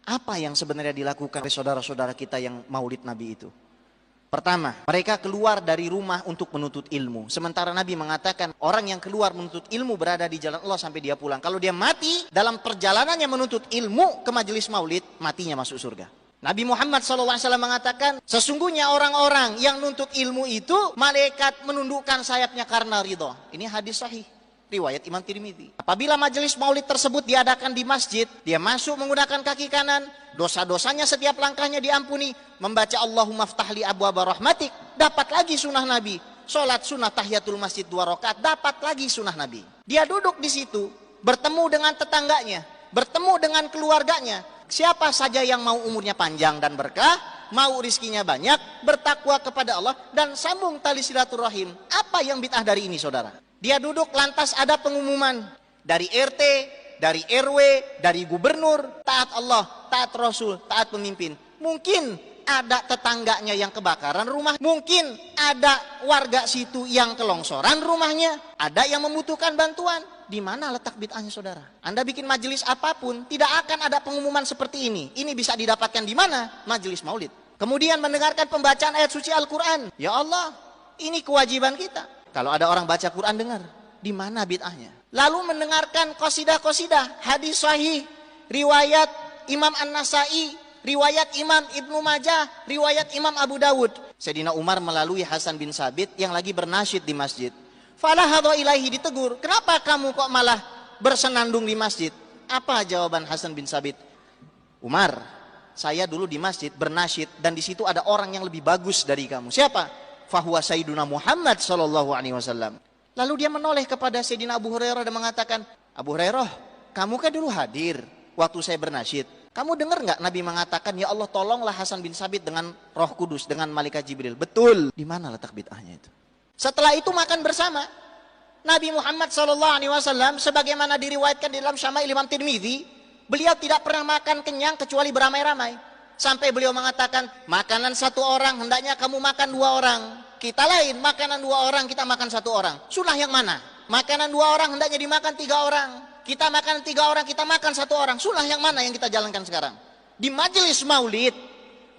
Apa yang sebenarnya dilakukan oleh saudara-saudara kita yang maulid Nabi itu? Pertama, mereka keluar dari rumah untuk menuntut ilmu. Sementara Nabi mengatakan orang yang keluar menuntut ilmu berada di jalan Allah sampai dia pulang. Kalau dia mati dalam perjalanannya menuntut ilmu ke majelis maulid, matinya masuk surga. Nabi Muhammad SAW mengatakan, sesungguhnya orang-orang yang nuntut ilmu itu, malaikat menundukkan sayapnya karena ridho. Ini hadis sahih, riwayat Imam Tirmidzi. Apabila majelis maulid tersebut diadakan di masjid, dia masuk menggunakan kaki kanan, dosa-dosanya setiap langkahnya diampuni, membaca Allahumma ftahli abwaba rahmatik, dapat lagi sunnah Nabi. Sholat sunnah tahiyatul masjid 2 rakaat, dapat lagi sunnah Nabi. Dia duduk di situ, bertemu dengan tetangganya, bertemu dengan keluarganya. Siapa saja yang mau umurnya panjang dan berkah, mau rizkinya banyak, bertakwa kepada Allah, dan sambung tali silaturahim. Apa yang bid'ah dari ini, saudara? Dia duduk lantas ada pengumuman dari RT, dari RW, dari gubernur, taat Allah, taat Rasul, taat pemimpin. Mungkin ada tetangganya yang kebakaran rumah, mungkin ada warga situ yang kelongsoran rumahnya, ada yang membutuhkan bantuan. Di mana letak bid'ahnya, saudara? Anda bikin majelis apapun, tidak akan ada pengumuman seperti ini. Ini bisa didapatkan di mana? Majelis maulid. Kemudian mendengarkan pembacaan ayat suci Al-Quran. Ya Allah, ini kewajiban kita. Kalau ada orang baca Quran, dengar. Di mana bid'ahnya? Lalu mendengarkan qasidah-qasidah, hadis sahih, riwayat Imam An-Nasai, riwayat Imam Ibnu Majah, riwayat Imam Abu Dawud. Sayyidina Umar melalui Hasan bin Sabit yang lagi bernasyid di masjid. Falah hadha ilaihi, ditegur. Kenapa kamu kok malah bersenandung di masjid? Apa jawaban Hasan bin Sabit? Umar, saya dulu di masjid bernasyid dan di situ ada orang yang lebih bagus dari kamu. Siapa? Fahuwa Sayyiduna Muhammad sallallahu alaihi wasallam. Lalu dia menoleh kepada Sayyidina Abu Hurairah dan mengatakan, Abu Hurairah, kamu kan dulu hadir waktu saya bernasyid. Kamu dengar nggak Nabi mengatakan, ya Allah tolonglah Hasan bin Sabit dengan Roh Kudus, dengan Malaikat Jibril? Betul. Di mana letak bid'ahnya itu? Setelah itu makan bersama. Nabi Muhammad SAW sebagaimana diriwayatkan di dalam Syama'il Imam Tirmidzi, beliau tidak pernah makan kenyang kecuali beramai-ramai. Sampai beliau mengatakan, makanan 1 orang hendaknya kamu makan 2 orang. Kita lain, makanan 2 orang kita makan 1 orang. Sunnah yang mana? Makanan 2 orang hendaknya dimakan 3 orang. Kita makan 3 orang, kita makan 1 orang. Sunnah yang mana yang kita jalankan sekarang? Di majelis maulid,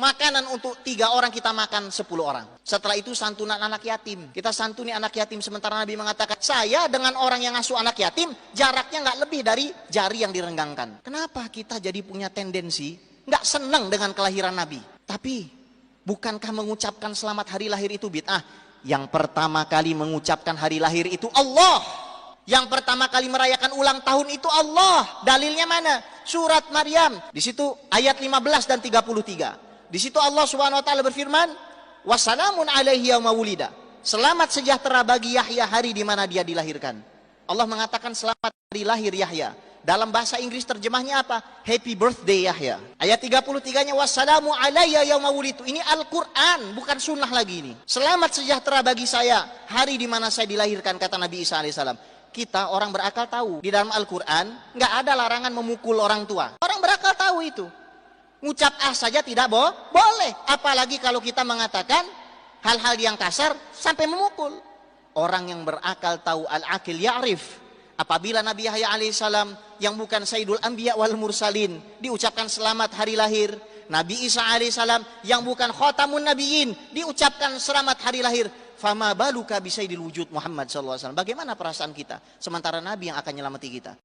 makanan untuk 3 orang kita makan 10 orang. Setelah itu santunan anak yatim. Kita santuni anak yatim, sementara Nabi mengatakan, saya dengan orang yang ngasuh anak yatim jaraknya nggak lebih dari jari yang direnggangkan. Kenapa kita jadi punya tendensi nggak senang dengan kelahiran Nabi? Tapi bukankah mengucapkan selamat hari lahir itu bid'ah? Yang pertama kali mengucapkan hari lahir itu Allah. Yang pertama kali merayakan ulang tahun itu Allah. Dalilnya mana? Surat Maryam. Di situ ayat 15 dan 33. Di situ Allah Subhanahu wa taala berfirman, "Wassalamun alaihi yauma wulida." Selamat sejahtera bagi Yahya hari di mana dia dilahirkan. Allah mengatakan selamat hari lahir Yahya. Dalam bahasa Inggris terjemahnya apa? Happy birthday Yahya. Ayat 33-nya wassalamu alayya yauma wulidtu. Ini Al-Qur'an, bukan sunnah lagi ini. Selamat sejahtera bagi saya hari di mana saya dilahirkan, kata Nabi Isa alaihissalam. Kita orang berakal tahu, di dalam Al-Qur'an enggak ada larangan memukul orang tua. Orang berakal tahu itu. Ngucap saja tidak boleh, apalagi kalau kita mengatakan hal-hal yang kasar sampai memukul. Orang yang berakal tahu, al-akil ya'rif. Apabila Nabi Yahya alaihissalam yang bukan Sayyidul Anbiya wal Mursalin diucapkan selamat hari lahir, Nabi Isa alaihissalam yang bukan Khatamun Nabiyyin diucapkan selamat hari lahir, fama baluka bi Sayyidil Wujud Muhammad sallallahu alaihi wasallam. Bagaimana perasaan kita sementara Nabi yang akan nyelamati kita?